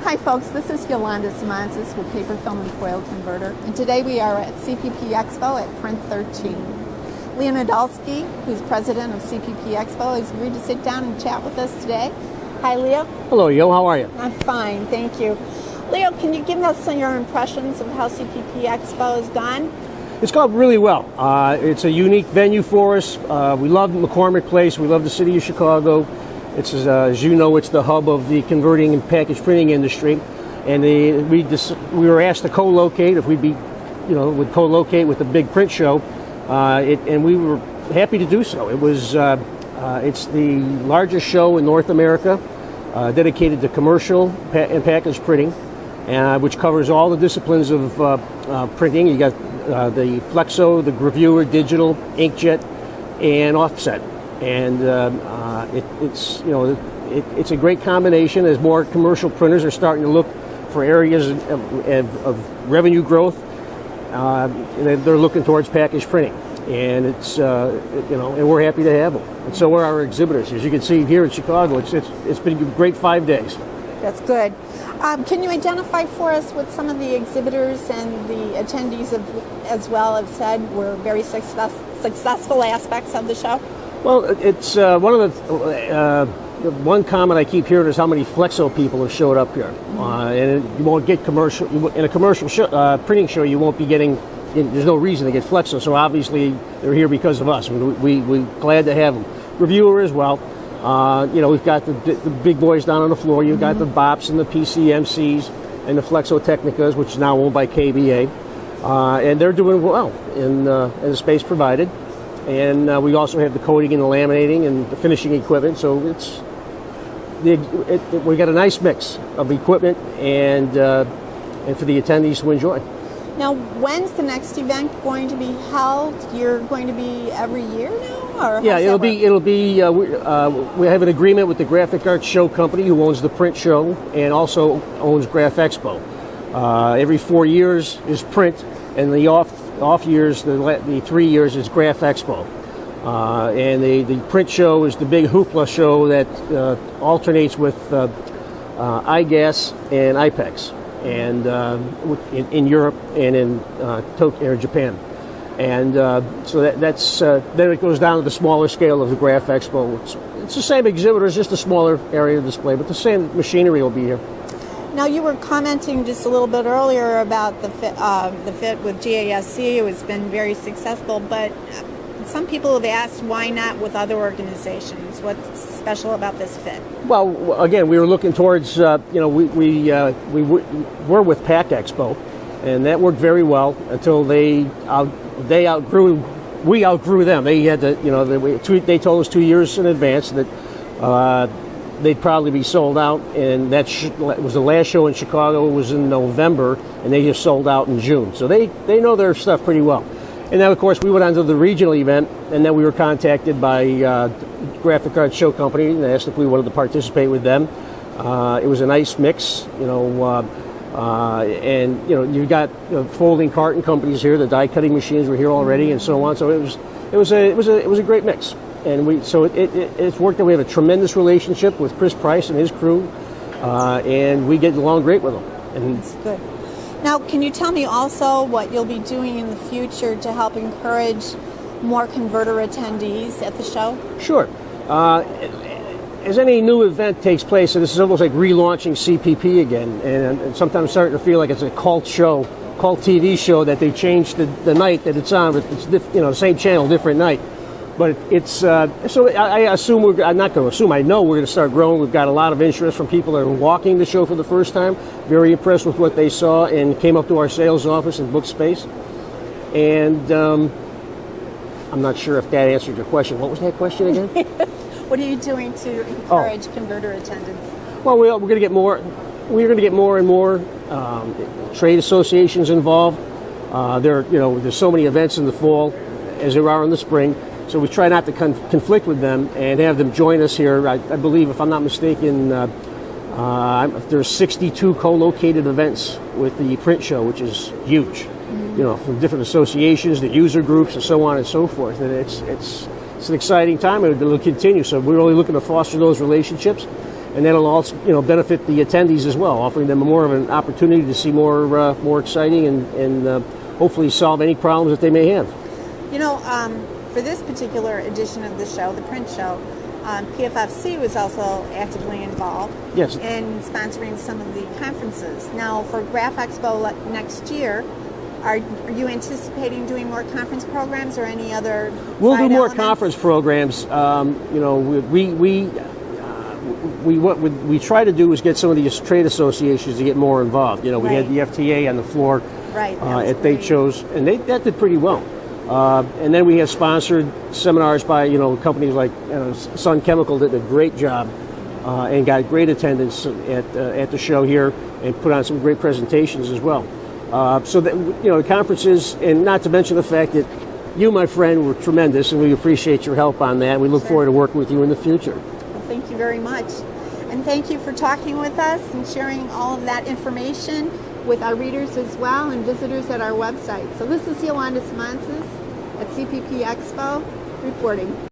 Hi folks, this is Yolanda Simonsis with Paper, Film, and Foil Converter, and today we are at CPP EXPO at Print 13. Leo Nadolske, who's president of CPP EXPO, has agreed to sit down and chat with us today. Hi Leo. Hello Yo, how are you? I'm fine, thank you. Leo, can you give us some of your impressions of how CPP EXPO has gone? It's gone really well. It's a unique venue for us. We love McCormick Place, we love the city of Chicago. It's, as you know, it's the hub of the converting and package printing industry, and we were asked to co-locate if we'd be, would co-locate with the big print show, and we were happy to do so. It was, it's the largest show in North America, dedicated to commercial and package printing, which covers all the disciplines of printing. You got the flexo, the gravure, digital, inkjet, and offset. And it's a great combination as more commercial printers are starting to look for areas of revenue growth. And they're looking towards package printing, and it's and we're happy to have them. And so are our exhibitors. As you can see here in Chicago, it's been a great 5 days. That's good. Can you identify for us what some of the exhibitors and the attendees as well have said were very successful aspects of the show? Well, it's one of the one comment I keep hearing is how many flexo people have showed up here, and you won't get commercial in a commercial show, printing show. You won't be getting. There's no reason to get flexo, so obviously they're here because of us. We're glad to have them. Reviewer as well. We've got the big boys down on the floor. You've got the BOPs and the PCMCs and the Flexo Technicas, which is now owned by KBA, and they're doing well in the space provided. And we also have the coating and the laminating and the finishing equipment. So we got a nice mix of equipment and for the attendees to enjoy. Now, when's the next event going to be held? You're going to be every year now, or yeah, it'll be. We have an agreement with the Graphic Arts Show Company, who owns the print show and also owns Graph Expo. Every 4 years is print, and the off years, the 3 years is Graph Expo. And the print show is the big hoopla show that alternates with IGAS and IPEX, and in Europe and in Tokyo or Japan. And so that's then it goes down to the smaller scale of the Graph Expo. It's the same exhibitors, just a smaller area to display, but the same machinery will be here. Now, you were commenting just a little bit earlier about the fit with GASC. It's been very successful, but some people have asked why not with other organizations. What's special about this fit? Well, again, we were looking towards, we were with Pack Expo, and that worked very well until we outgrew them. They had to, they told us 2 years in advance that they'd probably be sold out, and that was the last show in Chicago. It was in November, and they just sold out in June. So they know their stuff pretty well. And then, of course, we went on to the regional event, and then we were contacted by Graphic Arts Show Company and asked if we wanted to participate with them. It was a nice mix, and you've got folding carton companies here. The die cutting machines were here already, and so on. So it was a great mix. And it's worked out. We have a tremendous relationship with Chris Price and his crew, and we get along great with them. And that's good. Now, can you tell me also what you'll be doing in the future to help encourage more converter attendees at the show? Sure. As any new event takes place, and this is almost like relaunching CPP again, and sometimes starting to feel like it's a cult TV show that they changed the night that it's on, but it's same channel, different night. But it's so I assume I'm not going to assume. I know we're going to start growing. We've got a lot of interest from people that are walking the show for the first time. Very impressed with what they saw and came up to our sales office and booked space. And I'm not sure if that answered your question. What was that question again? What are you doing to encourage converter attendance? Well, we're going to get more. We're going to get more and more trade associations involved. There's so many events in the fall as there are in the spring. So we try not to conflict with them and have them join us here. I believe, if I'm not mistaken, there's 62 co-located events with the print show, which is huge. From different associations, the user groups, and so on and so forth. And it's an exciting time, and it'll continue. So we're really looking to foster those relationships and that'll also benefit the attendees as well, offering them more of an opportunity to see more exciting and hopefully solve any problems that they may have. For this particular edition of the show, the print show, PFFC was also actively involved in sponsoring some of the conferences. Now, for Graph Expo next year, are you anticipating doing more conference programs or any other? We'll do more elements? conference programs. What we try to do is get some of these trade associations to get more involved. We had the FTA on the floor at They Chose, and that did pretty well. And then we have sponsored seminars by companies like Sun Chemical did a great job and got great attendance at the show here and put on some great presentations as well. So that conferences, and not to mention the fact that you, my friend, were tremendous, and we appreciate your help on that. We look forward to working with you in the future. Well, thank you very much, and thank you for talking with us and sharing all of that information with our readers as well and visitors at our website. So this is Yolanda Simonsis at CPP Expo reporting.